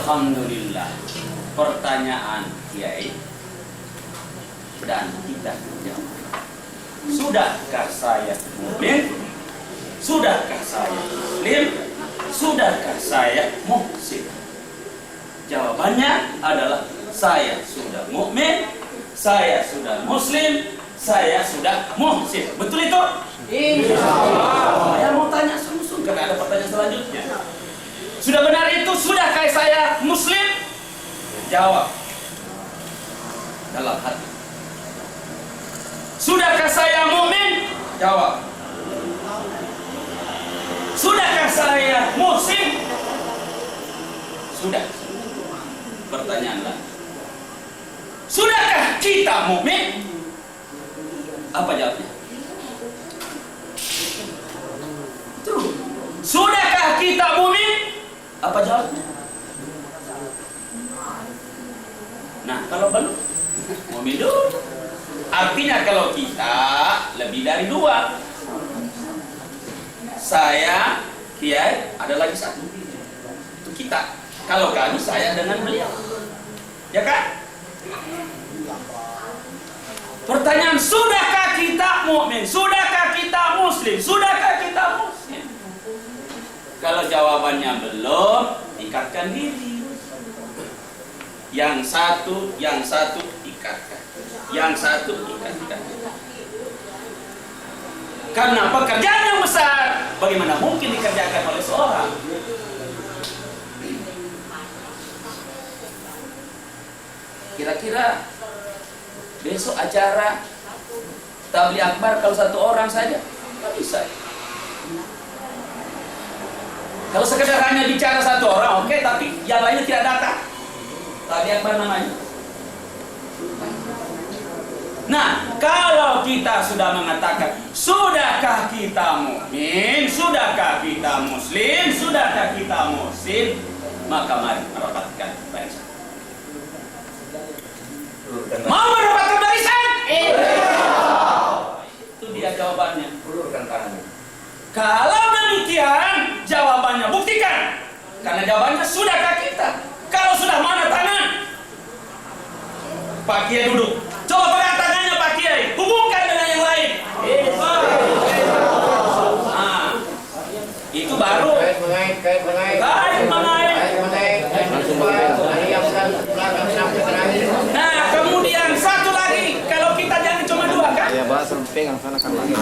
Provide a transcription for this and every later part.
Alhamdulillah. Pertanyaan Kiai dan kita jawab. Sudahkah saya mukmin? Sudahkah saya muslim? Sudahkah saya muhsin? Jawabannya adalah saya sudah mukmin, saya sudah muslim, saya sudah muhsin. Betul itu? Insyaallah. Saya mau tanya langsung karena ada pertanyaan selanjutnya. Sudah benar itu? Sudahkah saya muslim? Jawab dalam hati. Sudahkah saya mukmin? Jawab. Sudahkah saya muhsin? Sudah. Pertanyaan lagi. Sudahkah kita mukmin? Apa jawabnya? Terus. Sudahkah kita mukmin? Apa jawabnya? Nah, kalau belum, mukmin dulu. Artinya kalau kita lebih dari dua. Saya, Kiai, ada lagi satu. Itu kita. Kalau kami, saya dengan beliau. Ya kan? Pertanyaan, sudahkah kita mukmin? Sudahkah kita muslim? Sudahkah kita muslim? Kalau jawabannya belum, ikatkan diri. Yang satu ikatkan. Yang satu ikatkan. Karena pekerjaan yang besar, bagaimana mungkin dikerjakan oleh seorang? Kira-kira besok acara tabligh akbar kalau satu orang saja nggak bisa. Kalau sekedar hanya bicara satu orang, oke, tapi yang lainnya tidak datang, tabligh akbar namanya. Nah, kalau kita sudah mengatakan sudahkah kita mukmin, sudahkah kita muslim, sudahkah kita muhsin, maka mari merapatkan barisan. Mau merapatkan barisan? Itu dia jawabannya. Ulurkan tangannya. Kalau demikian, jawabannya buktikan. Karena jawabannya sudahkah kita. Kalau sudah, mana tangan? Pak Kiai duduk. Coba pegang tangannya Pak Kiai. Hubungkan dengan yang lain. Nah, itu baru. Kait mengait. Nah, kemudian satu lagi. Kalau kita jangan cuma dua kan? Ya, bahas pegang sana kan lagi.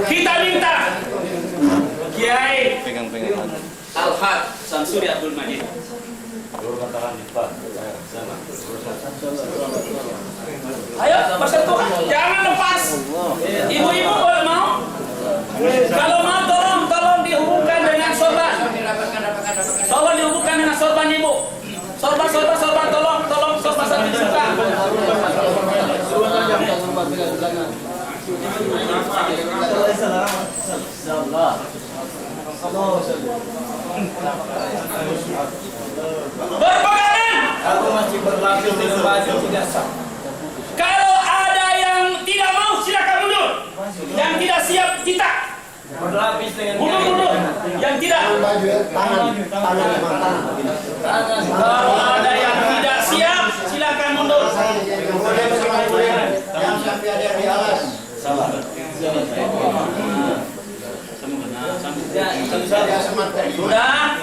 Kita minta Kiai Pegang. Al-Had Samsuri Abdul Majid. Ayo bersentuhan, jangan lepas. Ibu-ibu boleh mau? Kalau mau tolong dihubungkan dengan sorban. Tolong dihubungkan dengan sorban ibu. Sorban tolong sorban satu juga. Berpegangan. Aku masih berlaku dengan baju tidak sah. Kalau ada yang tidak mau, silakan mundur. Yang tidak siap, kita Berlapis dengan mundur. Yang tidak. Kalau ada yang tidak siap, silakan mundur. Jangan sampai ada yang di alas. Salah. Sudah.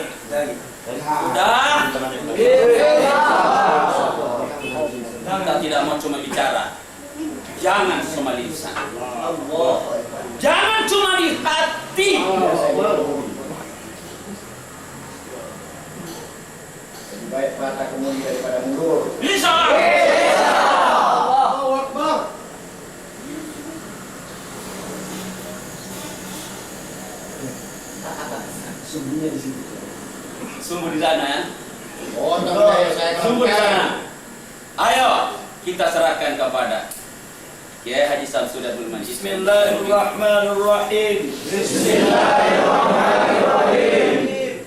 Kita tidak mau cuma bicara. Jangan cuma di lisan. Jangan cuma di hati. Lebih baik patah kemudi daripada mundur. Bisa. Allahu Akbar. Sumbernya di situ. Sungguh di sana ya. Oh, saya Sungguh di sana. Ayo kita serahkan kepada Kiai Haji Samsuri Abdul Majid. Bismillahirrahmanirrahim. Bismillahirrahmanirrahim.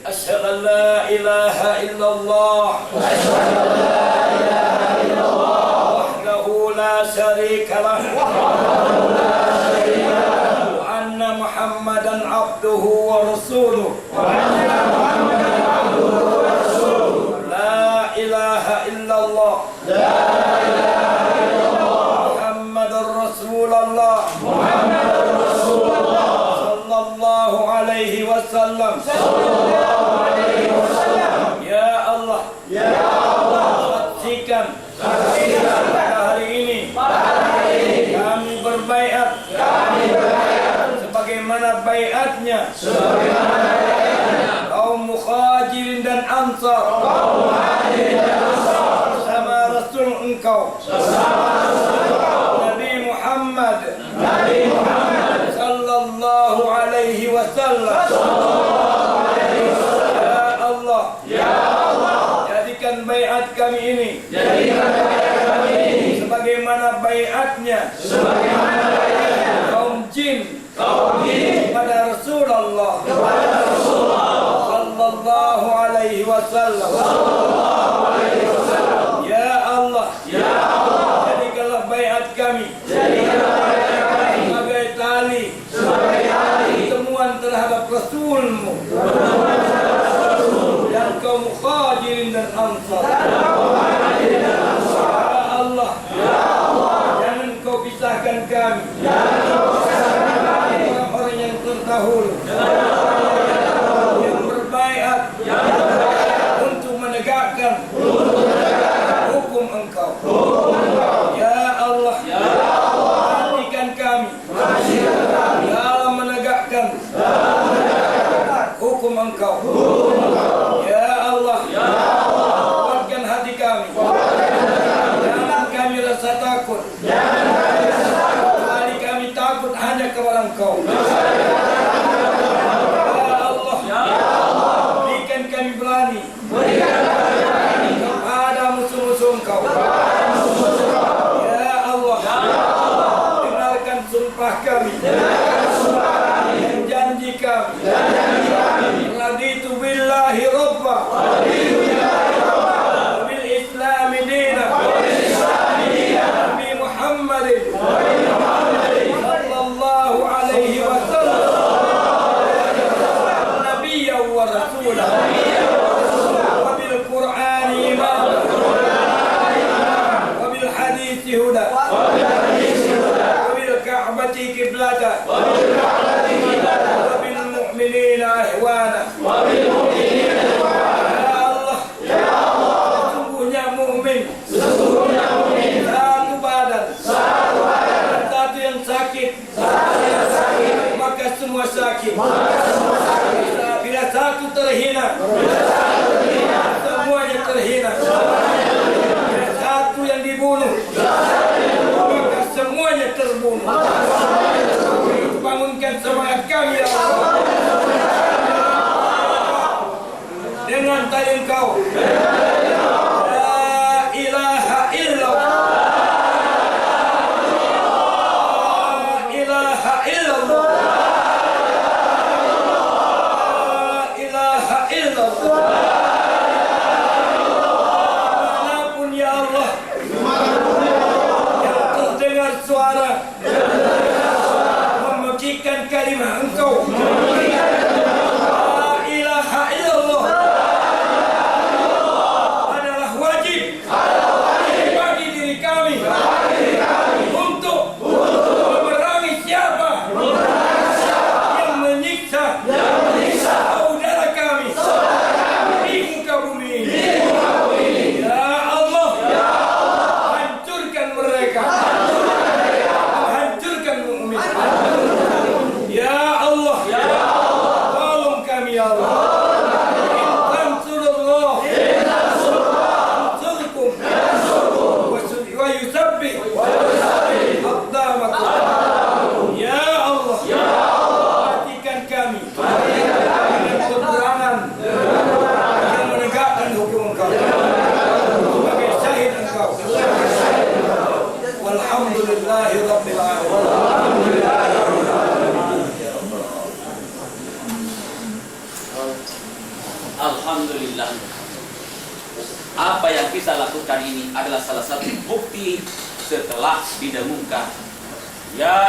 Asyhadu an la ilaha illallah. Asyhadu an la ilaha illallah. Wahdahu la syarika lah. Wahdahu la syarika lah. Wa anna Muhammadan abduhu wa rasuluh. Wa anna Muhammadan abduhu wasallam. Ya Allah, saksikan pada hari ini kami berbaiat sebagaimana baiatnya kaum Muhajirin dan Ansar bersama Rasul engkau Nabi Muhammad sallallahu alaihi wasallam. Ya Allah, jadikan baiat kami ini sebagaimana baiatnya kaum jin kepada Rasulullah sallallahu alaihi wasallam. Ya Allah, jadikanlah baiat kami sebagai tali pertemuan terhadap Rasul-Mu dan kaum Muhajirin dan Ansar. Ya Allah, jangan kau pisahkan kami orang-orang yang terdahulu yang berbaiat untuk menegakkan hukum engkau. Ya Allah, pastikan kami dalam menegakkan hukum engkau. Ya Allah, kuatkan hati kami. Jangan kami rasa takut. Kali kami takut hanya kepada engkau. Ya Allah, berikan kami berani kepada musuh-musuh engkau. Ya Allah, dengarkan sumpah kami dan janji kami. Raditu billahi rabba bil Islam dina Nabi Muhammad sallallahu alaihi wasallam nabiyyan wa rasulan wa bil Qur'an imama wa bil hadits huda wa bil Ka'bati qiblatan wa bil mu'minina ihwana. Ya Allah, sesungguhnya mukmin satu badan, satu yang sakit maka semua sakit. Bila satu terhina semuanya terhina. Bila satu yang dibunuh maka semuanya terbunuh. Bangunkan semangat kami ya Allah dengan tali engkau. La ilaha illallah, la ilaha illallah, la ilaha illallah. Manapun ya Allah yang terdengar suara memecikan kalimah engkau. Alhamdulillah. Apa yang kita lakukan ini adalah salah satu bukti setelah didengungkan. Ya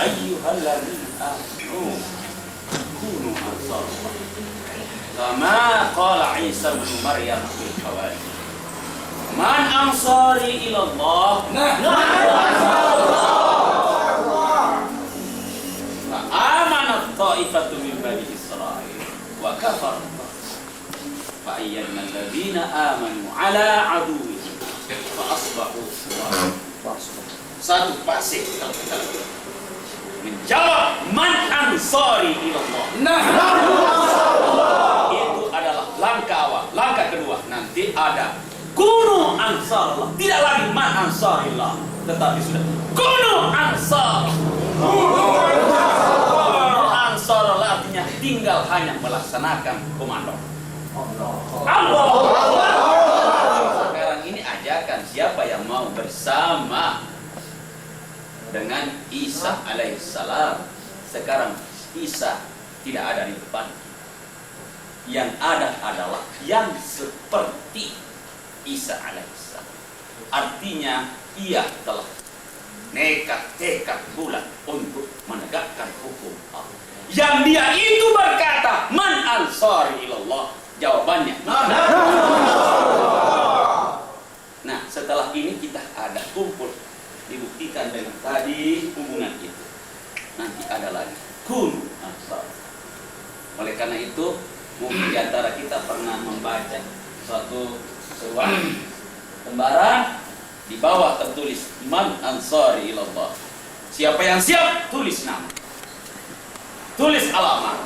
ayyuhalladzina amanu kunu ansarallah kama qala Isa bin Maryam fil hawariyyin. Man ansari ila Allah? Amanat ta'ifatu min bani Israil kafar. Fa ayyadna alladziina aamanu 'ala 'aduwwihim fa asbahu satu pasif menjawab man ansari ilallah. Itu adalah langkah awal. Langkah kedua nanti ada kunu ansarullah. Tidak lagi man ansarillah, tetapi sudah kunu ansar. Ansarullah artinya tinggal hanya melaksanakan komando. Allah. Sekarang ini ajakan siapa yang mau bersama dengan Isa alaihissalam. Sekarang Isa tidak ada di depan. Yang ada adalah yang seperti Isa alaihissalam. Artinya ia telah tekad bulat untuk menegakkan hukum Allah. Yang dia itu berkata, man ansari ilallah. Jawabannya. Nah, setelah ini kita ada kumpul, dibuktikan dengan tadi hubungan itu. Nanti ada lagi kun ansar. Oleh karena itu, mungkin di antara kita pernah membaca suatu seruan lembaran di bawah tertulis man ansari ilallah. Siapa yang siap tulis nama, tulis alamat,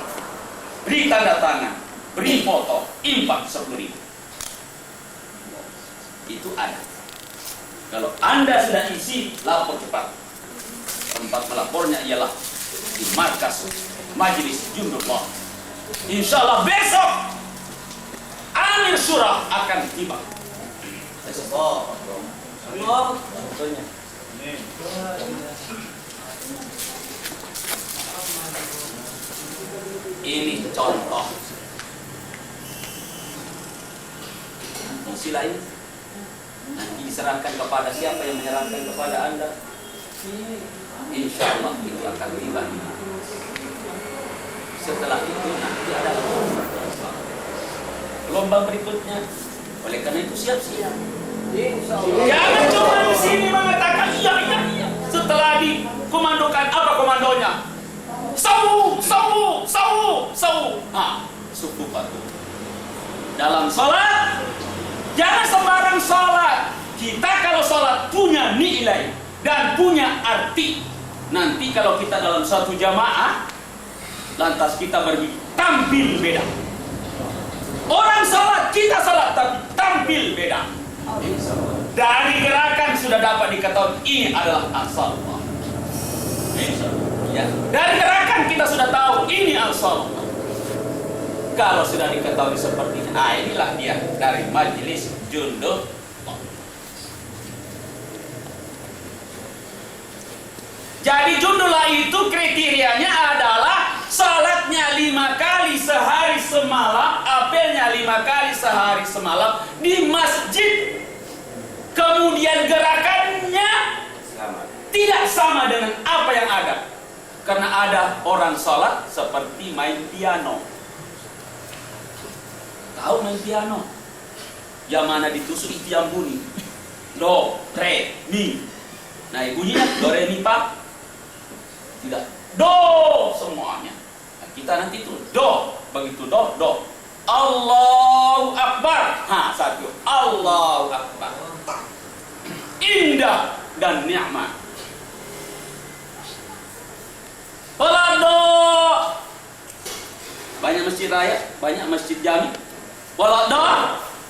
beri tanda tangan, beri foto, infak 10.000. Itu ada. Kalau Anda sudah isi, lapor cepat. Tempat melapornya ialah di markas Majelis Jundullah. Insya Allah besok Amir Surah akan tiba. Ini contoh. Isi lain nanti diserahkan kepada siapa yang menyerahkan kepada Anda. Insya Allah itu akan tiba. Setelah itu nanti ada gelombang berikutnya. Oleh karena itu siap-siap. Jangan cuma di sini mengatakan iya. Setelah dikomandokan, apa komandonya? Sawu. Suku patuh. Dalam sholat jangan sembarang sholat. Kita kalau sholat punya nilai dan punya arti. Nanti kalau kita dalam satu jamaah, lantas kita pergi tampil beda. Orang sholat, kita sholat, tapi tampil beda. Dari gerakan sudah dapat diketahui ini adalah Ansarullah. Ya. Dari gerakan kita sudah tahu ini Ansarullah. Kalau sudah diketahui seperti ini, inilah dia dari Majelis Jundullah. Jadi Jundullah itu kriterianya adalah salatnya 5 kali sehari semalam, apelnya 5 kali sehari semalam di masjid. Kemudian gerakannya tidak sama dengan apa yang ada. Karena ada orang salat seperti main piano. Tahu main piano? Yang mana ditusuk itu yang bunyi do, re, mi. Nah bunyinya do, re, mi, fa. Tidak do semuanya. Nah, kita nanti itu do, begitu do. Allahu Akbar. Satu. Allahu Akbar. Indah dan nikmat. Pelado. Banyak masjid raya, banyak masjid jami. Pelado.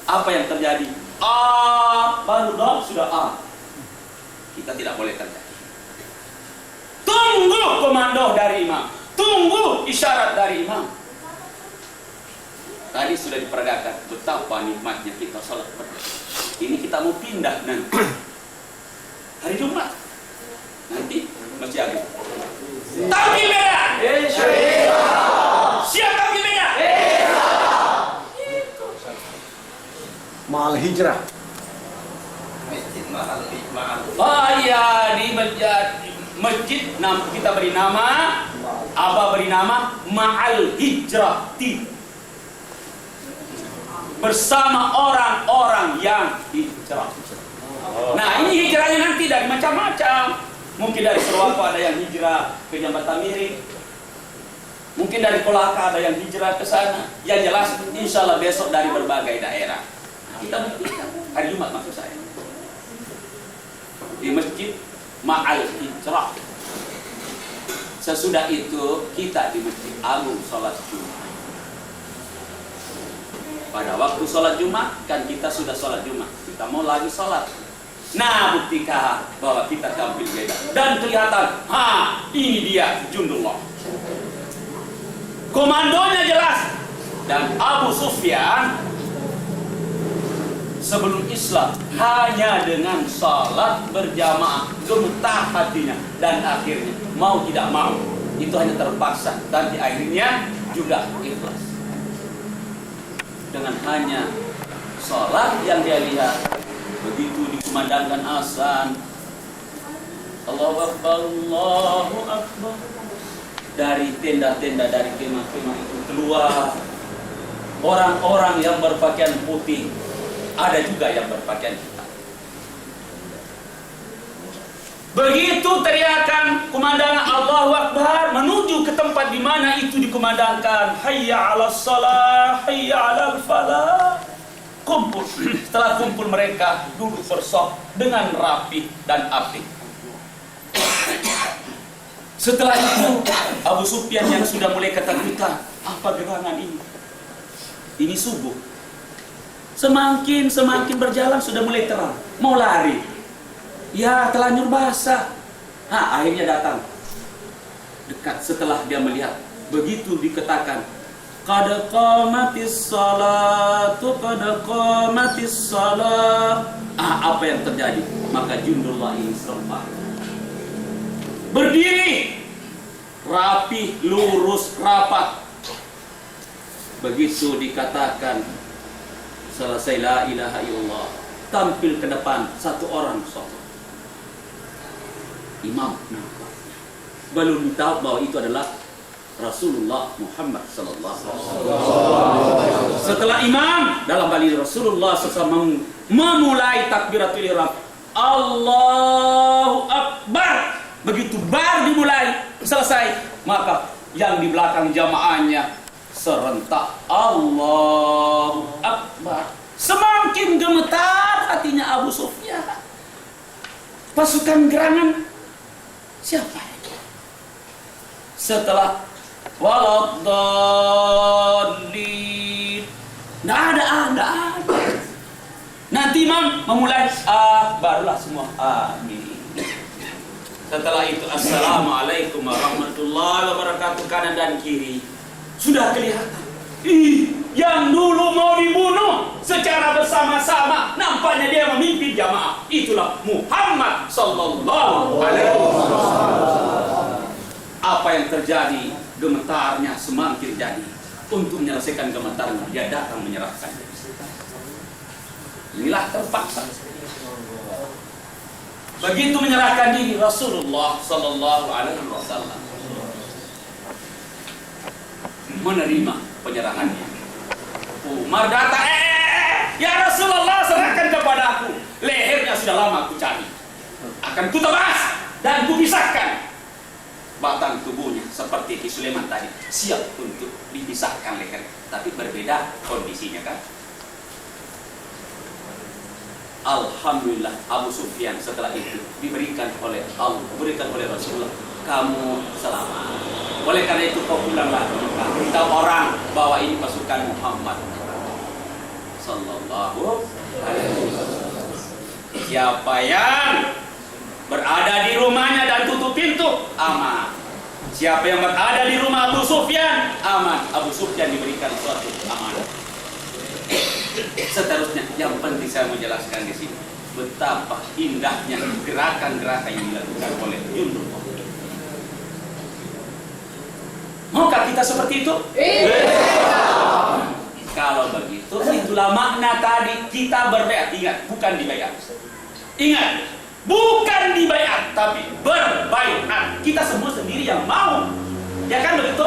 Apa yang terjadi? Baru do sudah Kita tidak boleh terjadi. Tunggu komando dari imam. Tunggu isyarat dari imam. Tadi sudah diperagakan betapa nikmatnya kita sholat berdua. Ini kita mau pindah nanti hari Jumat. Nanti masih ada. Tampil beda. Siap tampil beda. Mahal hijrah. Ya di masjid kita beri nama, Abah beri nama Ma'al Hijrati. Bersama orang-orang yang hijrah. Nah ini hijrahnya nanti dari macam-macam. Mungkin dari Surabaya ada yang hijrah ke Jambatan Miring. Mungkin dari Kolaka ada yang hijrah ke sana. Yang jelas, insya Allah besok dari berbagai daerah. Kita buktikan hari Jumat maksud saya di Masjid Ma'al Hijrah. Sesudah itu kita di Masjid Agung sholat Jumat. Pada waktu sholat Jumat kan kita sudah sholat Jumat. Kita mau lagi sholat. Nah, buktikan bahwa kita tampil beda dan kelihatan, ini dia Jundullah. Komandonya jelas. Dan Abu Sufyan sebelum Islam hanya dengan salat berjamaah gemetar hatinya, dan akhirnya mau tidak mau itu hanya terpaksa, dan di akhirnya juga ikhlas dengan hanya salat yang dia lihat. Begitu dikumandangkan azan, Allahu Akbar, Allahu Akbar, dari tenda-tenda, dari kemah-kemah itu keluar orang-orang yang berpakaian putih, ada juga yang berpakaian hitam. Begitu teriakan kumandangan Allahu Akbar menuju ke tempat di mana itu dikumandangkan, hayya 'alas shalah, hayya 'alal falah. Kumpul. Setelah kumpul mereka duduk bersaf dengan rapi dan apik. Setelah itu Abu Sufyan yang sudah mulai ketakutan, apa gerangan ini? Ini subuh. Semakin berjalan sudah mulai terang, mau lari. Ya, telanjur basah. Akhirnya datang. Dekat setelah dia melihat, begitu dikatakan, qad qamatis salatu, qad qamatis salah. Apa yang terjadi? Maka Jundullah ini serempak. Berdiri, rapi, lurus, rapat. Begitu dikatakan selesai la ilaha illallah, tampil ke depan satu orang sholat. Imam nampak, belum tahu bahwa itu adalah Rasulullah Muhammad sallallahu alaihi wasallam. Setelah imam dalam balik Rasulullah SAW memulai takbiratul ihram, Allahu Akbar. Begitu bar dimulai selesai, maka yang di belakang jamaahnya serentak Allahu Akbar. Semakin gemetar hatinya Abu Sufyan. Pasukan gerangan siapa? Setelah waladdallin, nggak ada. Nanti imam memulai barulah semua amin. Setelah itu assalamualaikum warahmatullahi wabarakatuh, kanan dan kiri. Sudah kelihatan. Yang dulu mau dibunuh secara bersama-sama, nampaknya dia memimpin jamaah. Itulah Muhammad sallallahu alaihi wasallam. Apa yang terjadi? Gemetarnya semakin jadi. Untuk menyelesaikan gemetarnya, dia datang menyerahkan. Inilah terpaksa. Begitu menyerahkan diri Rasulullah sallallahu alaihi wasallam menerima penyerahannya. Umar datang, ya Rasulullah, serahkan kepada aku. Lehernya sudah lama aku cari. Akan kutebas dan kupisahkan batang tubuhnya seperti Ki Sulaiman tadi, siap untuk dipisahkan leher. Tapi berbeda kondisinya kan. Alhamdulillah Abu Sufyan setelah itu diberikan oleh Allah, diberikan oleh Rasulullah, kamu selamat. Oleh karena itu kau pulanglah ke Mekah, beritahu orang bahwa ini pasukan Muhammad sallallahu alaihi wasallam. Siapa yang berada di rumahnya dan tutup pintu, aman. Siapa yang berada di rumah Abu Sufyan, aman. Abu Sufyan diberikan suatu amanah. Seterusnya, yang penting saya menjelaskan di sini betapa indahnya gerakan-gerakan yang dilakukan oleh Jundullah. Maukah kita seperti itu? Kalau begitu, itulah makna tadi kita berbaiat. Ingat, bukan dibayar. Ingat, bukan dibayar, tapi berbaiat. Kita semua sendiri yang mau, ya kan begitu?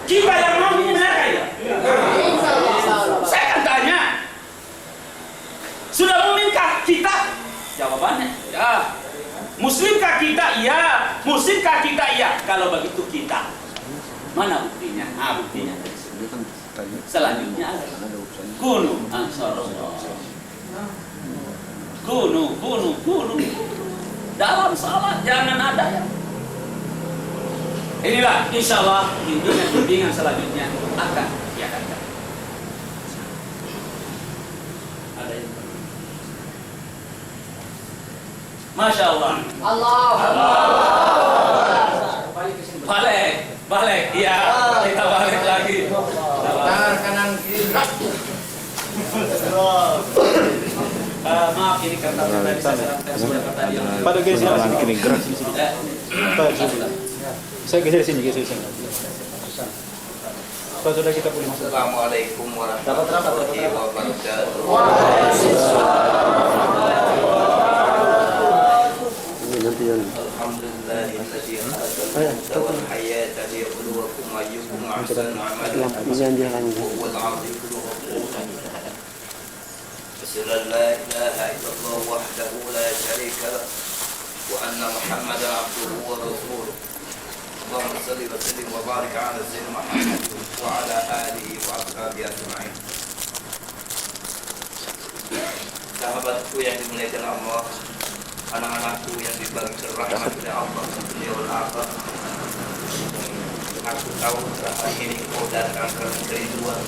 Kita yang mau ini benar ya? Saya akan tanya, sudah muminkah kita? Jawabannya, ya. Muslimkah kita? Iya. Muslimkah kita? Iya. Kalau begitu kita Mana buktinya? Buktinya. Selanjutnya kunu ansarullah. Kunu. Dalam salat jangan ada ya. Inilah insya Allah bimbingan selanjutnya akan diadakan. Ada yang Masya Allah. Balik. Iya, kita balik lagi. Tangan kanan kiri. Maaf ini karena tadi saya sarankan tadi. Pada geser ini gerak sini. Saya geser sini. Kalau sudah kita boleh masuk. Assalamualaikum warahmatullahi wabarakatuh. Alhamdulillahilladzi khalaqal wal hayata liyabluwakum ayyukum ahsanu amalan. Huwal azizul ghafur. Asyhadu an la ilaha illallah wahdahu la syarika lah wa anna Muhammadan abduhu wa rasuluh. Allahumma shalli wa sallim wa barik ala sayyidina Muhammad wa ala alihi wa ashabihi ajma'in. Sahabatku yang dimuliakan Allah, anak-anakku yang diberi rahmat oleh Allah dunia wal akhirah. Aku tahu hari ini kau datang karena kerinduan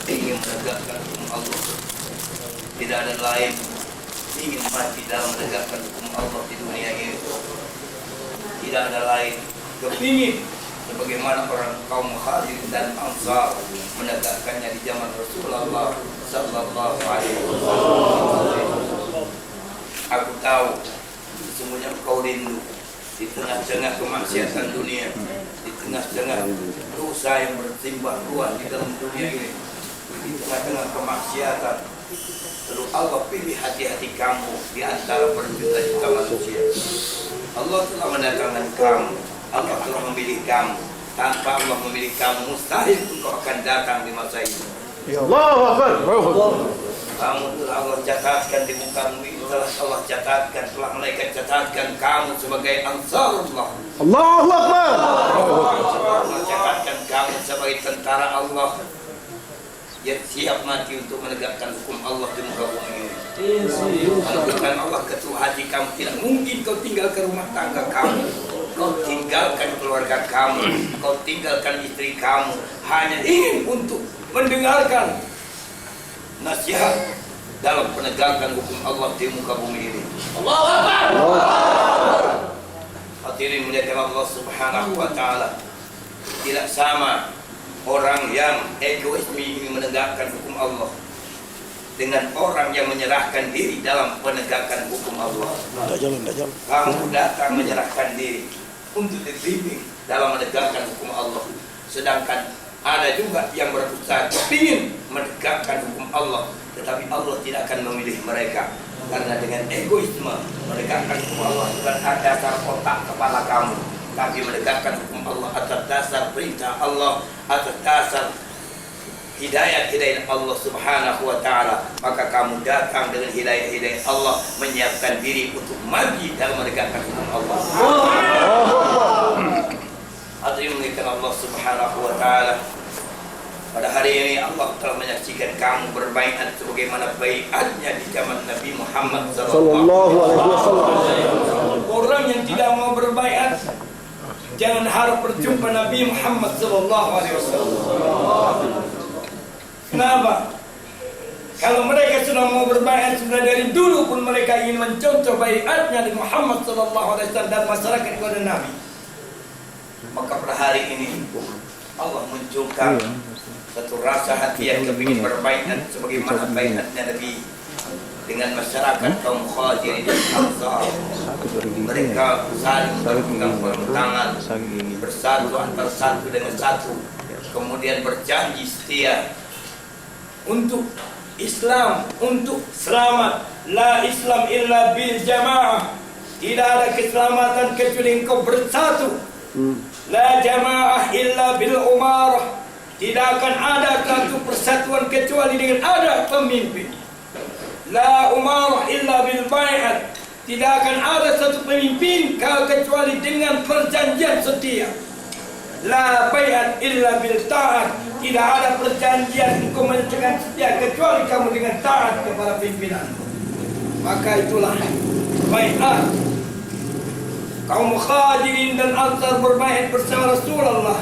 ingin menegakkan hukum Allah. Tidak ada lain, ingin mati dalam menegakkan hukum Allah di dunia ini. Tidak ada lain, kepingin sebagaimana orang kaum Muhajirin dan Ansar menegakkannya di zaman Rasulullah sallallahu alaihi wasallam. Aku tahu sesungguhnya kau rindu di tengah-tengah kemaksiatan dunia, di tengah-tengah dosa yang bertimbang ruah di dalam dunia ini, di tengah-tengah kemaksiatan. Lalu Allah pilih hati-hati kamu di antara berjuta-juta manusia. Allah telah mendatangkan kamu, Allah telah memilih kamu. Tanpa Allah memilih kamu, mustahil engkau akan datang di masa ini. Allahu Akbar. Kamu telah Allah catatkan di muka bumi, telah Allah catatkan, telah malaikat catatkan kamu sebagai ansarullah. Allahu Akbar. Allah catatkan kamu sebagai tentara Allah yang siap mati untuk menegakkan hukum Allah di muka bumi ini. Kalau bukan Allah ketua hati kamu, tidak mungkin kau tinggalkan rumah tangga kamu, kau tinggalkan keluarga kamu, kau tinggalkan istri kamu, hanya ingin untuk mendengarkan nasihat dalam penegakan hukum Allah di muka bumi ini. Allahu Akbar. Hadirin muliakan Allah Subhanahu wa taala. Tidak sama orang yang egois ingin menegakkan hukum Allah dengan orang yang menyerahkan diri dalam penegakan hukum Allah. Kamu datang menyerahkan diri untuk dibimbing dalam menegakkan hukum Allah, sedangkan ada juga yang berusaha ingin menegakkan hukum Allah, tetapi Allah tidak akan memilih mereka karena dengan egoisme menegakkan hukum Allah bukan atas dasar otak kepala kamu, tapi menegakkan hukum Allah atas dasar perintah Allah, atas dasar hidayah Allah Subhanahu wa taala. Maka kamu datang dengan hidayah Allah, menyiapkan diri untuk maju dalam menegakkan hukum Allah. Hadirin muliakan Allah Subhanahu wa taala. Pada hari ini Allah telah menyaksikan kamu berbaiat sebagaimana baiatnya di zaman Nabi Muhammad sallallahu alaihi wasallam. Orang yang tidak mau berbaiat jangan harap berjumpa Nabi Muhammad sallallahu alaihi wasallam. Kenapa? Kalau mereka sudah mau berbaiat sudah dari dulu pun mereka ingin mencontoh baiatnya di Muhammad sallallahu alaihi wasallam dan masyarakat kepada Nabi. Maka pada hari ini Allah munculkan satu rasa hati yang kepingin berbaiat sebagaimana baiatnya Nabi dengan masyarakat kaum Muhajirin dan Ansar. Mereka saling berpegang tangan, bersatu antara satu dengan satu, kemudian berjanji setia untuk Islam, untuk selamat. La Islam illa bil jamaah. Tidak ada keselamatan kecuali engkau bersatu. La jamaah illa bil umarah. Tidak akan ada satu persatuan kecuali dengan ada pemimpin. La umarah illa bil bai'at. Tidak akan ada satu pemimpin kecuali dengan perjanjian setia. La bai'at illa bil ta'at. Tidak ada perjanjian engkau menyatakan setia kecuali kamu dengan taat kepada pimpinan. Maka itulah bai'at. Kaum Muhajirin dan Ansar berbaiat bersama Rasulullah,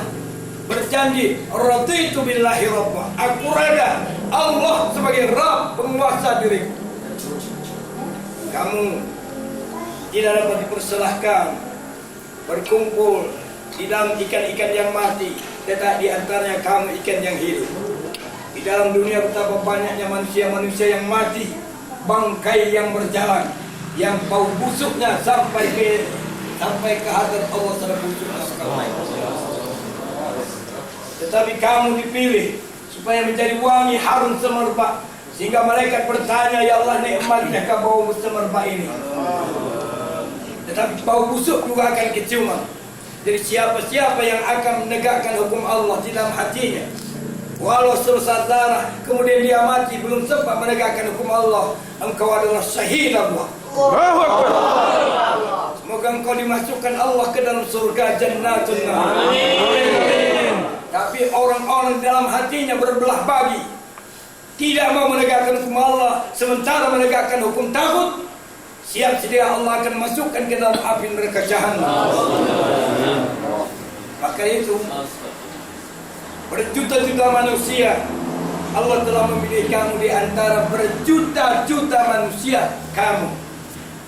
berjanji, raditu billahi rabba. Aku reda Allah sebagai Rabb, penguasa diriku. Kamu tidak dapat dipersalahkan berkumpul di dalam ikan-ikan yang mati, tetapi di antaranya kamu ikan yang hidup. Di dalam dunia betapa banyaknya manusia-manusia yang mati, bangkai yang berjalan, yang bau busuknya sampai ke hadrat Allah secara busuknya sekali. Tetapi kamu dipilih supaya menjadi wangi harum semerbak, sehingga malaikat bertanya, ya Allah, nikmatkah bau semerbak ini? Tetapi bau busuk juga akan keciuman. Jadi siapa-siapa yang akan menegakkan hukum Allah di dalam hatinya, walau selesai darah, kemudian dia mati belum sempat menegakkan hukum Allah, engkau adalah syahid Allah. Allahu Akbar. Semoga engkau dimasukkan Allah ke dalam surga Jannatun Na'im. Tapi orang-orang dalam hatinya berbelah bagi, tidak mau menegakkan hukum Allah, sementara menegakkan hukum tagut, siap sedia Allah akan masukkan ke dalam api neraka Jahannam. Maka itu berjuta-juta manusia Allah telah memilih kamu di antara berjuta-juta manusia. Kamu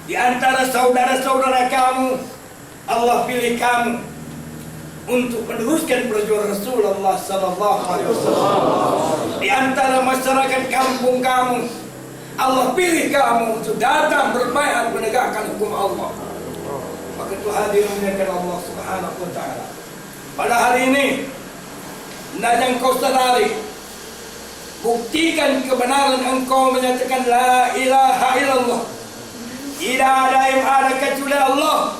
di antara saudara-saudara kamu, Allah pilih kamu untuk meneruskan perjuangan Rasulullah sallallahu alaihi wasallam. Di antara masyarakat kampung kamu, Allah pilih kamu untuk datang berbaiat menegakkan hukum Allah. Maka itu hadirin memuliakan Allah Subhanahu wa taala. Pada hari ini, hendaknya engkau sadari, buktikan kebenaran engkau menyatakan la ilaha illallah. Tidak ada yang ada kecuali Allah.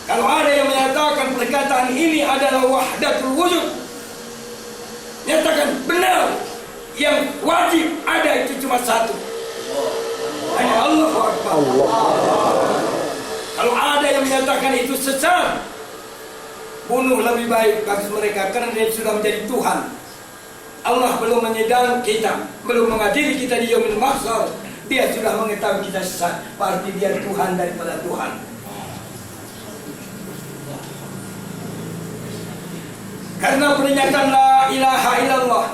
Kalau ada yang menyatakan perkataan ini adalah wahdatul wujud, nyatakan benar, yang wajib ada itu cuma satu, hanya Allahu Akbar. Kalau ada yang menyatakan itu sesat, bunuh lebih baik bagi mereka, karena dia sudah menjadi Tuhan. Allah belum menyedang kita, belum mengadili kita di yaumil mahsyar, dia sudah mengetahui kita sesat, berarti dia Tuhan daripada Tuhan. Karena pernyataan la ilaha illallah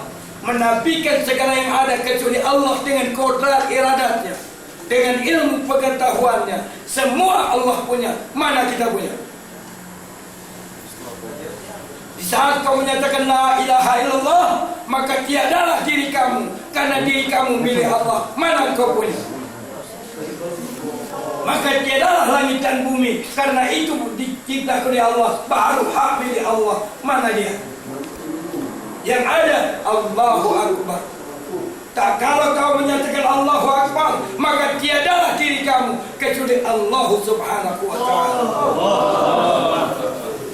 menafikan segala yang ada kecuali Allah dengan kodrat iradatnya, dengan ilmu pengetahuannya. Semua Allah punya, mana kita punya? Di saat kau menyatakan la ilaha illallah, maka tiadalah diri kamu, karena diri kamu milik Allah. Mana kau punya? Maka tiadalah langit dan bumi, karena itu diciptakan oleh Allah, baru hak milik Allah. Mana dia? Yang ada Allahu Akbar. Tak kalau kau menyatakan Allahu Akbar, maka tiadalah diri kamu kecuali Allah Subhanahu wa taala.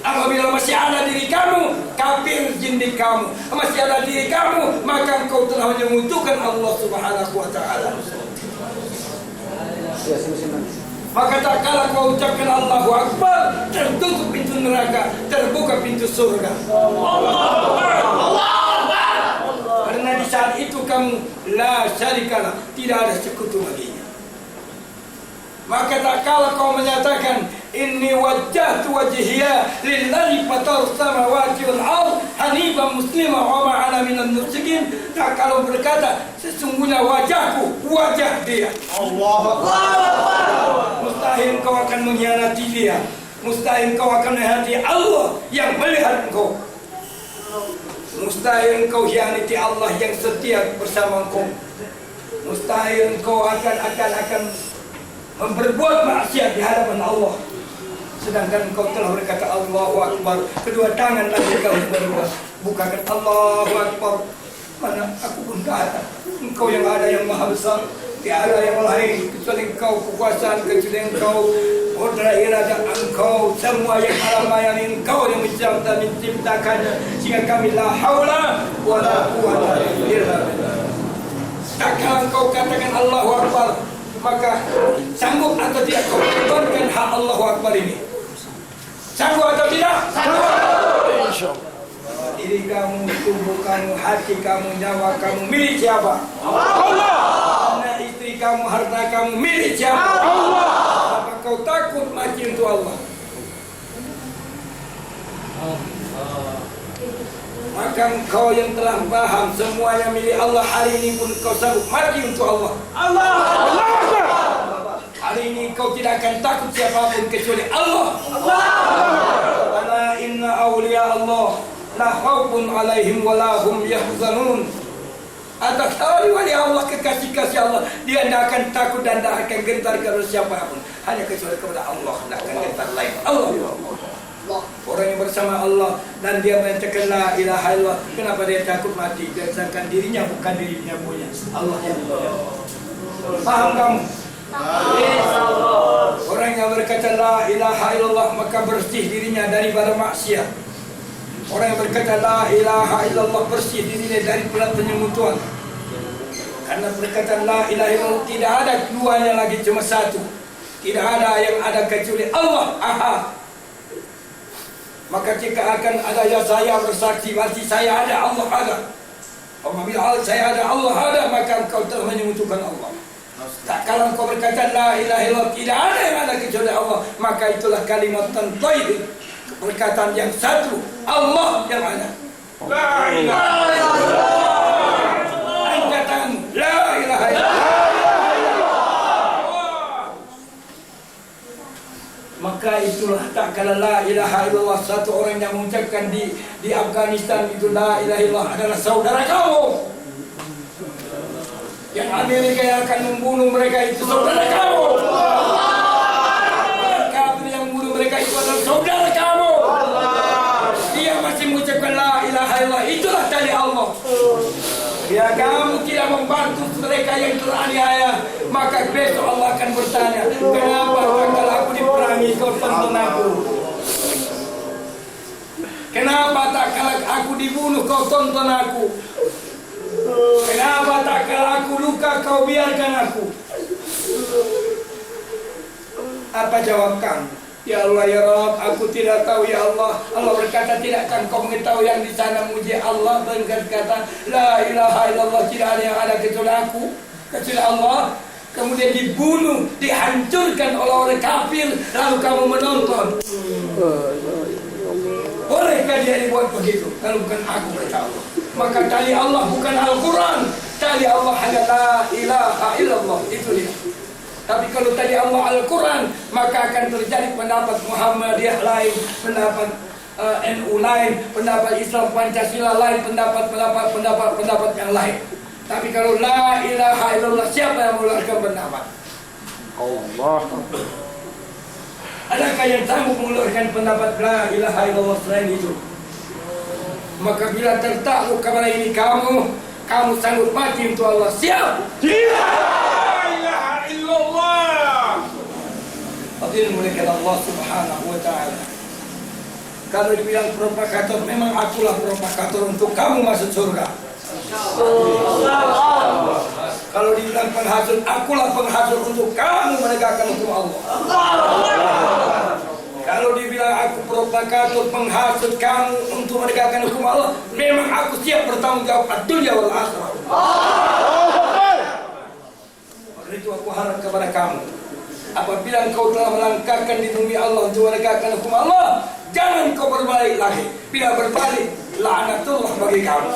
Apabila masih ada diri kamu, kafir jindik kamu. Masih ada diri kamu, maka engkau telah menyekutukan Allah Subhanahu wa taala. Maka tak kala kau ucapkan Allahu Akbar, tertutup pintu neraka, terbuka pintu surga. Karena di saat itu kamu la syarikalah, tidak ada sekutu baginya. Maka tak kala kau menyatakan inni wajjahtu wajhiya lillazi fatar samawati wal ard hanifan muslima wa ma ana minal musyrikin, tak kalau berkata sesungguhnya wajahku wajah dia. Allahu Akbar. Mustahil kau akan mengkhianati dia, mustahil kau akan mengkhianati Allah yang melihat engkau, mustahil engkau khianati Allah yang setia bersama engkau, mustahil engkau akan memperbuat maksiat di hadapan Allah, sedangkan engkau telah berkata Allahu Akbar, kedua tangan lagi kau berbuat, bukakan Allahu Akbar, mana aku pun datang, engkau yang ada yang maha besar, tiada yang lain kecuali engkau, kekuasaan kecuali engkau, kodrat iradah engkau, semua yang alam yang engkau yang menciptakannya, sehingga kami la haula wa la quwwata illa billah. Tak engkau katakan Allahu Akbar, maka sanggup atau tidak kau korbankan hak Allahu Akbar ini? Sanggup atau tidak? Sanggup. Masya Allah. Diri kamu, tubuh kamu, hati kamu, nyawa kamu milik siapa? Allah. Anak istri kamu, harta kamu milik siapa? Allah. Apa kau takut mati untuk Allah? Maka engkau yang telah paham semuanya milik Allah, hari ini pun kau sanggup mati untuk Allah. Allah. Hari ini kau tidak akan takut siapapun kecuali Allah. Karena inna awliya Allah la khaufun alaihim wa la hum yahzanun. Atas wali Allah, kekasih-kasih Allah, dia tidak akan takut dan tidak akan gentar kepada siapapun, hanya kecuali kepada Allah. Tidak akan gentar lain Allah. Orang yang bersama Allah dan dia menyatakan la ilaha illallah, kenapa dia takut mati? Dia sedangkan dirinya bukan dirinya punya, Allah yang punya. Paham kamu? Orang yang berkata la ilaha illallah maka bersih dirinya daripada maksiat. Orang yang berkata la ilaha illallah bersih dirinya dari penyembuhan. Karena perkataan la ilaha illallah tidak ada duanya lagi, cuma satu. Tidak ada yang ada kecuali Allah Ahad. Maka jika akan ada yang saya bersaksi, berarti saya ada, Allah ada. Apabila saya ada, Allah ada, maka engkau telah menyebutkan Allah. Tak kalau engkau berkata la ilaha illallah tidak ada yang ada kecuali Allah, maka itulah kalimat thayyibah, perkataan yang satu, Allah yang ada. La ilaha illallah. Angkatan la ilaha illallah. Maka itulah tak kala la ilaha illallah, satu orang yang mengucapkan di Afghanistan itu la ilaha illallah adalah saudara kamu. Yang Amerika yang akan membunuh mereka itu saudara kamu. Yang kafir yang membunuh mereka itu adalah saudara kamu. Dia masih mengucapkan la ilaha illallah, itulah tali Allah. Ya kamu tidak membantu mereka yang teraniaya, maka besok Allah akan bertanya, kenapa kalau aku diperangi kau tonton aku? Kenapa tak kalau aku dibunuh kau tonton aku? Kenapa tak kalau aku luka kau biarkan aku? Apa jawab kamu? Ya Allah ya Rabb, aku tidak tahu ya Allah. Allah berkata, tidakkah kau mengetahui yang di sana muji Allah dan berkata la ilaha illallah, tidak ada yang ada kecuali aku, kecuali Allah. Kemudian dibunuh, dihancurkan oleh orang kafir, lalu kamu menonton. Bolehkah dia dibuat begitu? Kalau bukan aku, kata Allah. Maka tali Allah bukan Al-Quran, tali Allah hanya la ilaha illallah, itu dia. Tapi kalau tadi Allah Al-Quran, maka akan terjadi pendapat Muhammadiyah lain, pendapat NU lain, pendapat Islam Pancasila lain, pendapat yang lain. Tapi kalau la ilaha illallah, siapa yang mengeluarkan pendapat? Allah. Adakah yang sanggup mengeluarkan pendapat la ilaha illallah selain itu? Maka bila tertakluk kepada ini kamu sanggup mati untuk Allah. Siap? Hadirin muliakan Allah Subhanahu wa ta'ala. Kalau dibilang provokator, memang akulah provokator untuk kamu masuk surga. Kalau dibilang penghasut, akulah penghasut untuk kamu menegakkan hukum Allah. Kalau dibilang aku provokator, penghasut kamu untuk menegakkan hukum Allah, memang aku siap bertanggung jawab ad-dunya wal akhirah. Oleh itu aku harap kepada kamu, apabila engkau telah melangkahkan di bumi Allah untuk menegakkan hukum Allah, jangan kau berbalik lagi. Bila berbalik, laknatullah bagi kamu.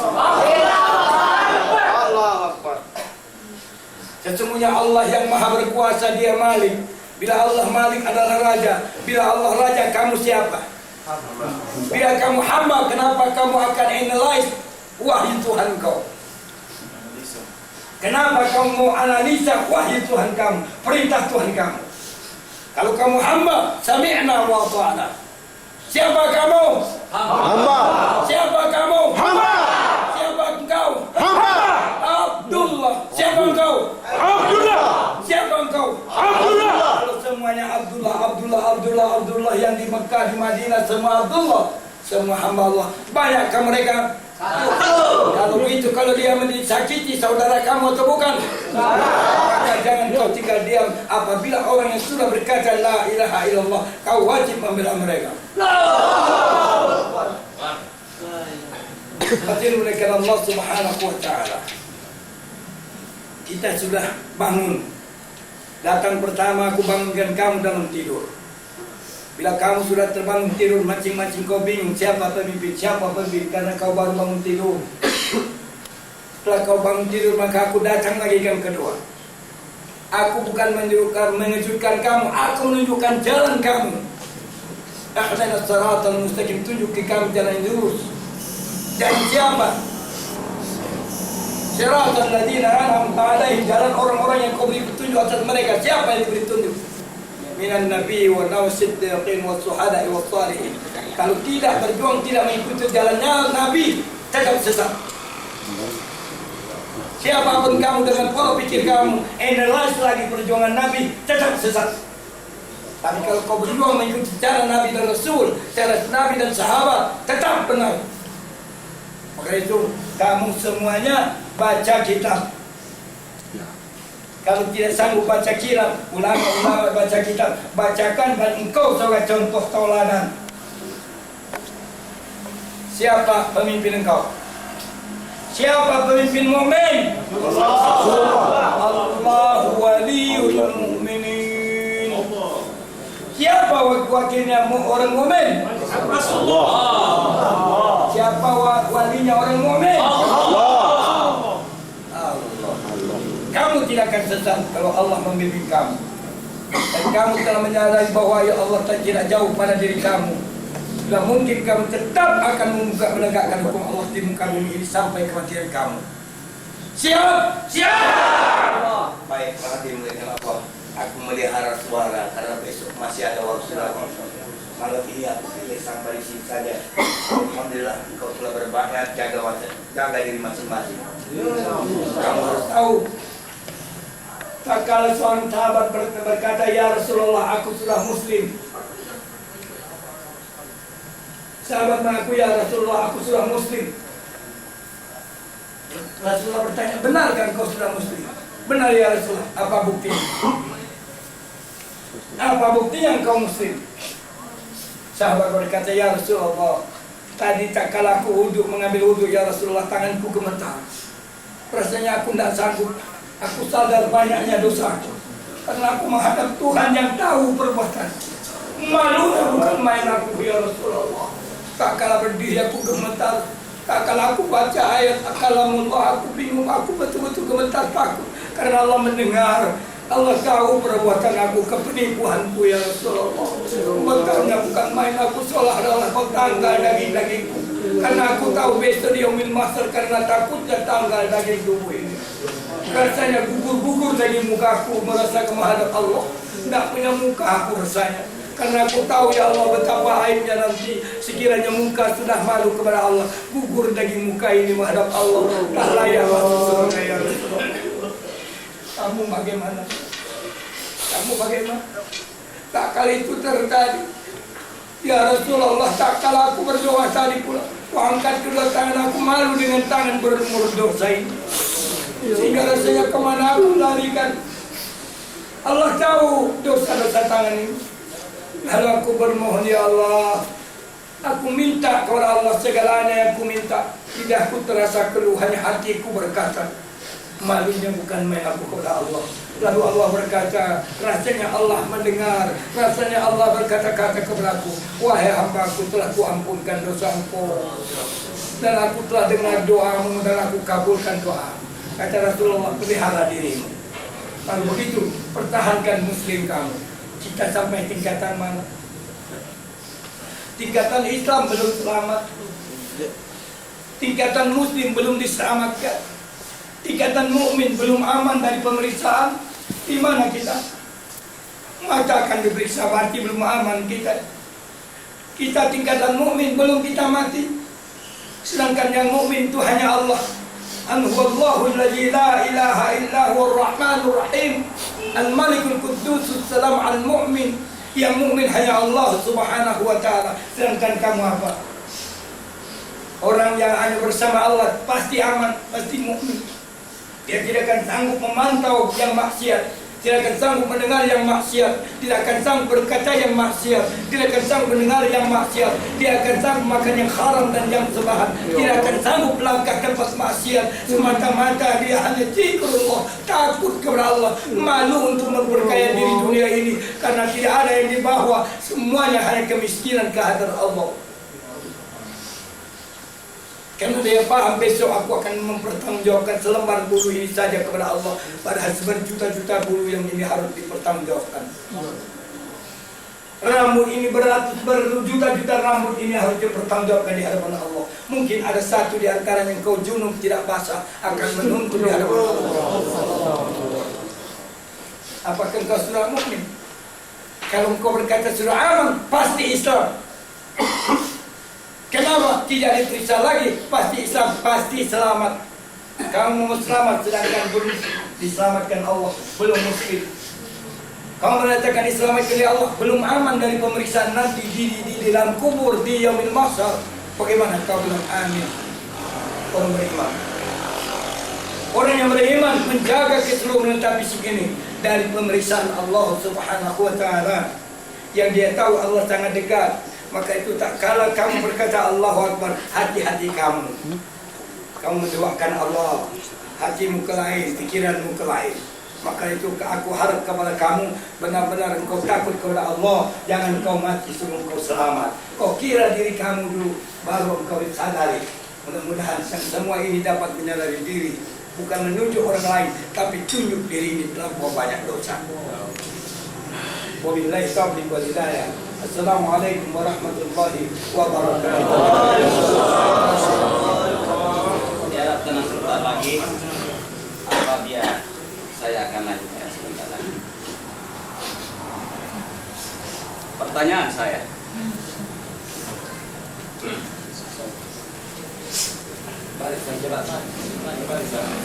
Allah Akbar. Sesungguhnya Allah yang maha berkuasa, dia Malik. Bila Allah Malik adalah Raja, bila Allah Raja, kamu siapa? Bila kamu hamba, kenapa kamu akan analyze wahyu Tuhan kau? Kenapa kamu mau analisa wahyu Tuhan kamu, perintah Tuhan kamu? Kalau kamu hamba, sami'na wa ta'ana. Siapa kamu? Hamba. Siapa kamu? Hamba. Siapa engkau? Hamba. Abdullah. Siapa engkau? Abdullah. Siapa engkau? Abdullah. Kalau semuanya Abdullah yang di Mekah, di Madinah, semua Abdullah, semua hamba Allah. Banyakkah mereka? Kalau begitu, kalau dia mensakiti saudara kamu atau bukan? Maka jangan kau tinggal diam. Apabila orang yang sudah berkata la ilaha illallah, kau wajib membela mereka. Hadirin oleh Allah Subhanahu wa taala. Kita sudah bangun. Datang pertama aku bangunkan kamu dalam tidur. Bila kamu sudah terbangun tidur, masing-masing kau bingung siapa pemimpin, karena kau baru bangun tidur. Setelah kau bangun tidur, maka aku datang lagi yang kedua. Aku bukan mengejutkan kamu, aku menunjukkan jalan kamu. Ahdinas siratal mustaqim, tunjuk ke kami jalan yang lurus. Dan siapa? Siratal ladzina an'amta 'alaihim, jalan orang-orang yang kau beri petunjuk atas mereka. Siapa yang diberi petunjuk? Minan nabi wa siddiqin wa suhada'i wa salihin. Kalau tidak berjuang, tidak mengikuti jalannya Nabi, tetap sesat. Siapapun kamu dengan pola pikir kamu, analyze lagi perjuangan Nabi, tetap sesat. Tapi kalau kau berjuang mengikuti cara Nabi dan Rasul, cara Nabi dan sahabat, tetap benar. Maka itu kamu semuanya baca kitab. Kalau tidak sanggup baca kitab, ulama-ulama baca kitab, bacakan dan engkau sebagai contoh tauladan. Siapa pemimpin engkau? Siapa pemimpin mukmin? Allahu waliyul mu'minin. Siapa wakilnya orang mukmin? Rasulullah. Siapa walinya orang mukmin? Kamu tidak akan sesat kalau Allah membimbing kamu. Dan kamu telah menyadari bahwa ya Allah tidak jauh pada diri kamu. Tidak mungkin kamu tetap akan menegakkan hukum Allah di muka bumi ini sampai kematian kamu. Siap? Siap! Baik, perhatian mereka apa? Aku melihara suara karena besok masih ada waktu lagi. Malam ini aku pilih sampai di sini saja. Alhamdulillah engkau telah berbanyak jaga diri masing-masing. Kamu harus tahu, tak kala seorang sahabat berkata, ya Rasulullah, aku sudah muslim. Sahabat mengaku, ya Rasulullah, aku sudah muslim. Rasulullah bertanya, benar kan kau sudah muslim? Benar ya Rasulullah, apa buktinya? Apa buktinya kau muslim? Sahabat berkata, ya Rasulullah, tadi tak kala aku wudhu, mengambil wudhu, ya Rasulullah, tanganku gemetar. Rasanya aku tidak sanggup. Aku sadar banyaknya dosaku, karena aku menghadap Tuhan yang tahu perbuatan. Malunya bukan main aku, ya Rasulullah. Tak kala berdiri aku gemetar, tak kala aku baca ayat kalamullah aku bingung, aku betul-betul gemetar takut. Karena Allah mendengar, Allah tahu perbuatan aku, kepenipuanku, ya Rasulullah. Betulnya bukan main aku, seolah-olah kau tanggal daging-dagingku. Karena aku tahu besok di yaumil mahsyar, karena takutnya tanggal daging tubuh ini. Rasanya gugur-gugur dari mukaku, merasa menghadap Allah. Tidak punya muka aku rasanya. Karena aku tahu ya Allah betapa aibnya nanti. Sekiranya muka sudah malu kepada Allah, gugur dari muka ini menghadap Allah. Tak layak masuk surga ya Rasulullah. Kamu bagaimana? Kamu bagaimana? Tak kali itu terjadi. Ya Rasulullah, tak kala aku berdoa tadi pula, aku angkat kedua tangan, aku malu dengan tangan berumur dosa ini. Sehingga rasanya kemana aku larikan. Allah tahu dosa-dosa tangan ini. Lalu aku bermohon, ya Allah, aku minta kepada Allah segalanya yang aku minta. Tidak aku terasa keluh, hanya hatiku berkata, malunya bukan main aku kepada Allah. Lalu Allah berkata, rasanya Allah mendengar, rasanya Allah berkata-kata kepadaku, wahai hambaku, telah kuampunkan dosamu, dan aku telah dengar doamu, dan aku kabulkan doamu. Kata Rasulullah, pelihara dirimu. Kalau begitu, pertahankan muslim kamu. Kita sampai tingkatan mana? Tingkatan Islam belum selamat. Tingkatan muslim belum diselamatkan. Tingkatan mukmin belum aman dari pemeriksaan. Di mana kita? Mata akan diperiksa, berarti belum aman kita. Kita tingkatan mukmin belum kita mati. Sedangkan yang mukmin itu hanya Allah. Huwallahu alladzi la ilaha illa huwar rahmanur rahim. Al-Malikul Quddus Salam al-Mu'min. Yang mukmin hanya Allah Subhanahu wa taala. Sedangkan kamu apa? Orang yang hanya bersama Allah pasti aman, pasti mukmin. Dia tidak akan sanggup memantau yang maksiat. tidak akan sanggup mendengar yang maksiat, tidak akan sanggup berkata yang maksiat, tidak akan sanggup mendengar yang maksiat, tidak akan sanggup makan yang haram dan yang sebahat, tidak akan sanggup melangkah tempat maksiat, semata-mata dia hanya zikrullah, takut kepada Allah, malu untuk memperkaya diri dunia ini karena tidak ada yang di bawah, semuanya hanya kemiskinan kehadiran Allah. Karena dia paham besok aku akan mempertanggungjawabkan selembar bulu ini saja kepada Allah, padahal berjuta-juta bulu yang ini harus dipertanggungjawabkan. Rambut ini berjuta-juta rambut ini harus dipertanggungjawabkan di hadapan Allah. Mungkin ada satu di antara yang kau junub tidak basah akan menuntut di hadapan Allah. Apakah engkau sudah mukmin? Kalau engkau berkata sudah aman, pasti Islam. Kenapa tidak diperiksa lagi? Pasti Islam, pasti selamat. Kamu mau selamat sedangkan belum diselamatkan Allah, belum muslim. Kamu mengatakan diselamatkan oleh Allah, belum aman dari pemeriksaan nanti di dalam kubur, di yaumil mahsyar. Bagaimana kau bilang amin? Orang beriman. Orang yang beriman menjaga keseluruhan menetap fisik ini dari pemeriksaan Allah Subhanahu wa taala. Yang dia tahu Allah sangat dekat. Maka itu tak kala kamu berkata Allahu Akbar, hati-hati kamu. Kamu mendoakan Allah, hatimu ke lain, pikiranmu ke lain. Maka itu aku harap kepada kamu, benar-benar engkau takut kepada Allah. Jangan engkau mati sebelum engkau selamat. Kau kira diri kamu dulu, baru engkau sadari. Mudah-mudahan semua ini dapat menyadari diri. Bukan menunjuk orang lain, tapi tunjuk diri ini terlampau banyak dosa. Wabillahi taufiq wal hidayah. Assalamualaikum warahmatullahi wabarakatuh. Diharap tenang sebentar lagi. Apabila saya akan lanjutkan sebentar lagi. Pertanyaan saya.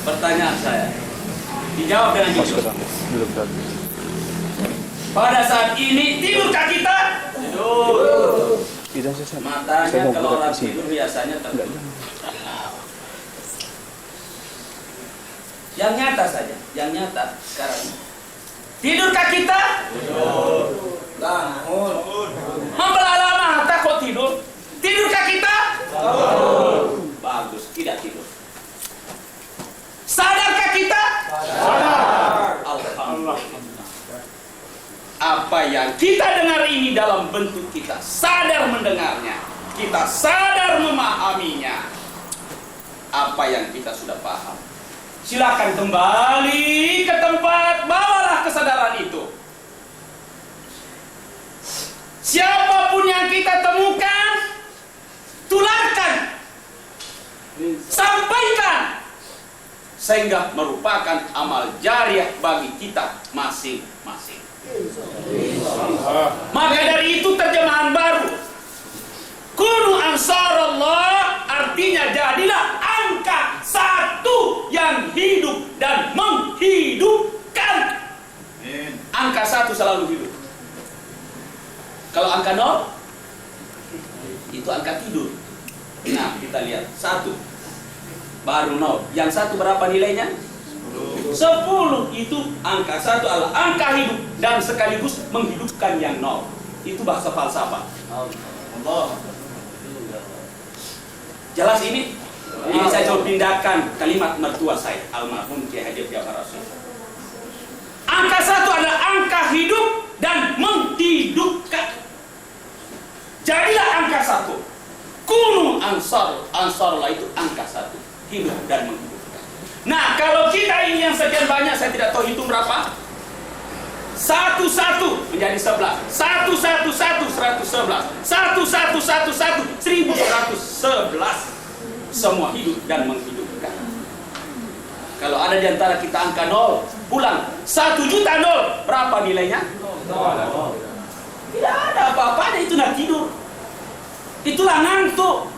Pertanyaan saya. Dijawab dengan jujur. Pada saat ini tidurkah kita? Tidur. Matanya kalau orang tidur biasanya tertutup. Yang nyata saja, yang nyata sekarang. Tidurkah kita? Tidur. Bangun. Membelalak mata kok tidur? Tidurkah kita? Tidur. Bagus, tidak tidur. Sadarkah kita? Sadar. Alhamdulillah. Apa yang kita dengar ini dalam bentuk kita sadar mendengarnya, kita sadar memahaminya. Apa yang kita sudah paham, silakan kembali ke tempat, bawalah kesadaran itu. Siapapun yang kita temukan, tularkan, sampaikan, sehingga merupakan amal jariah bagi kita masing-masing. Maka dari itu terjemahan baru, Kunu ansarallah, artinya jadilah angka satu yang hidup dan menghidupkan. Angka satu selalu hidup. Kalau angka 0 itu angka tidur. Nah, kita lihat 1 baru 0. Yang 1 berapa nilainya? 10. Itu angka 1 adalah angka hidup dan sekaligus menghidupkan yang 0. Itu bahasa falsafah. Allah. Jelas ini? Ini saya coba pindahkan kalimat mertua saya, almarhum Kiai Haji Jafar Rasul. Angka 1 adalah angka hidup dan menghidupkan. Jadilah angka 1. Kunu ansarullah itu angka 1, hidup dan menghidupkan. Nah, kalau kita ini yang sekian banyak, saya tidak tahu hitung berapa. 1 menjadi 11. 1 111. 1 1111. Semua hidup dan menghidupkan. Kalau ada di antara kita angka 0, pulang 1 juta 0, berapa nilainya? 0. Tidak ada apa-apanya, itu nak tidur. Itulah ngantuk.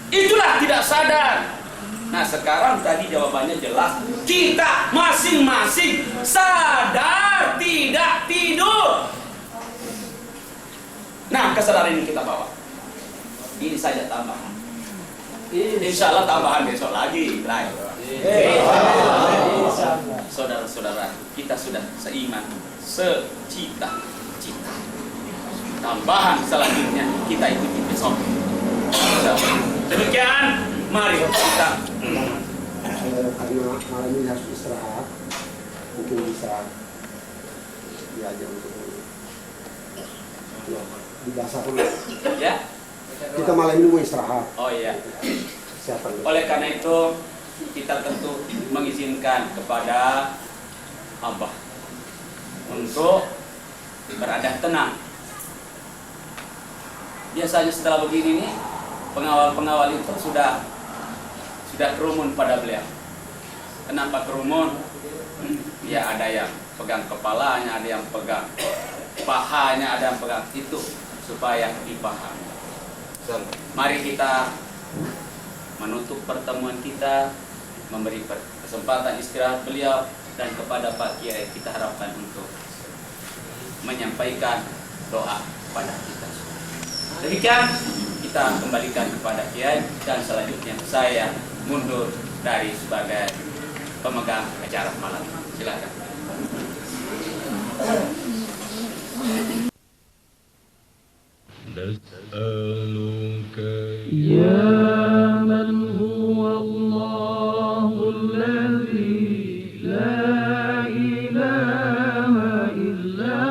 Itulah tidak sadar. Nah, sekarang tadi jawabannya jelas. Kita masing-masing sadar tidak tidur. Nah, kesadaran ini kita bawa. Ini saja tambahan. Insya Allah tambahan besok lagi. Saudara-saudara, kita sudah seiman, secita-cita. Tambahan selanjutnya kita ikuti besok. Demikian, mari kita. Karena malam ini harus istirahat, mungkin bisa diajar untuk dibahas dulu. Ya. Kita malam ini mau istirahat. Oh iya. Siapa? Oleh karena itu kita tentu mengizinkan kepada Abah untuk berada tenang. Biasanya setelah begini nih, pengawal-pengawal itu sudah kerumun pada beliau. Kenapa kerumun? Ya ada yang pegang kepalanya, ada yang pegang pahanya, ada yang pegang itu supaya dipahami. Mari kita menutup pertemuan kita, memberi kesempatan istirahat beliau, dan kepada Pak Kiai kita harapkan untuk menyampaikan doa pada kita. Demikian kita kembalikan kepada Kiai, dan selanjutnya saya mundur dari sebagai pemegang acara malam. Silakan. نسألك يا من هو الله الذي لا إله إلا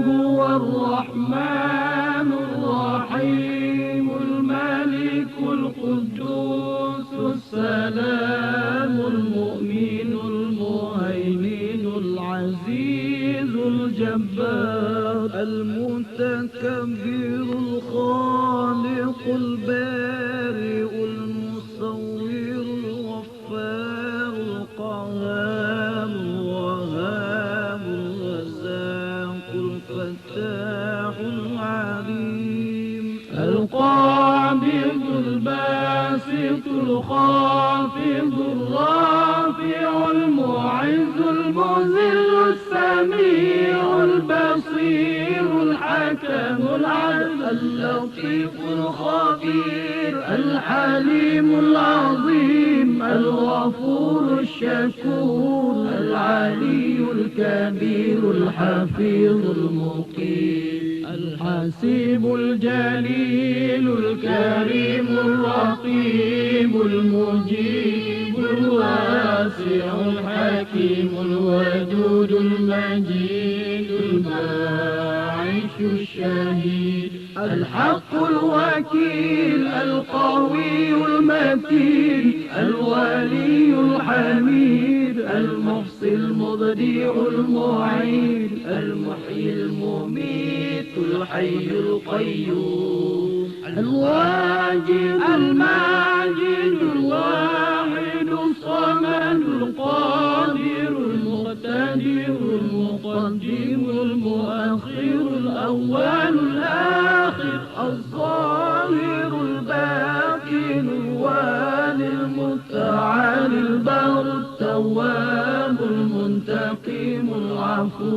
هو الرحمن الرحيم الملك القدوس السلام المؤمن المهيمن العزيز الجبار المتكبر الخالق البارئ المصور الغفار القهار الوهاب الرزاق الفتاح العليم القابض الباسط الخافض الرافع المعز المذل السميع البصير الحكم العدل اللطيف الخبير الحليم العظيم الغفور الشكور العلي الكبير الحفيظ المقيم الحسيب الجليل الكريم الرقيب المجيب الواسع الحكيم الودود المجيد الباعث الشهيد الحق الوكيل القوي المتين الولي الحميد المحصي المبدع المعيد المحيي المميت الحي القيوم الواجد الماجد الواحد الصمد القادر المقتدر المقدم المؤخر الأول الآخر الظاهر الباطن الوالي المتعالي البر التواب المنتقم العفو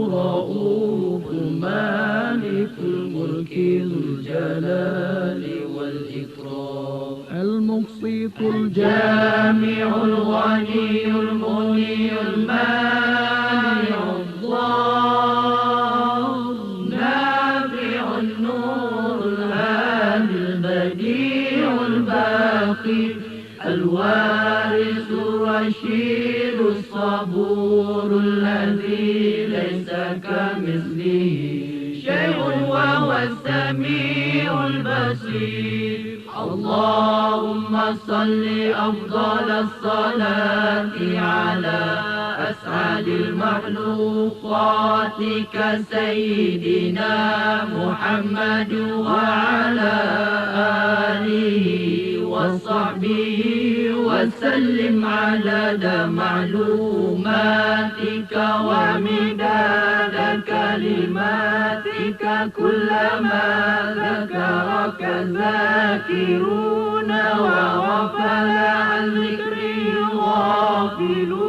الرؤوف مالك الملك ذو الجلال والإكرام المقسط الجامع الغني المغني المانع الضار نافع النور الهادي البديع الباقي الوارث الرشيد الصبور الذي ليس كمثله شيء وهو السميع البصير اللهم صل أفضل الصلاة على أسعد المخلوقات كسيدنا محمد وعلى آله وصحبه وسلم عدد معلوماتك ومداد كلماتك كلما ذكرك ذاكرون وغفل عن ذكري غافلون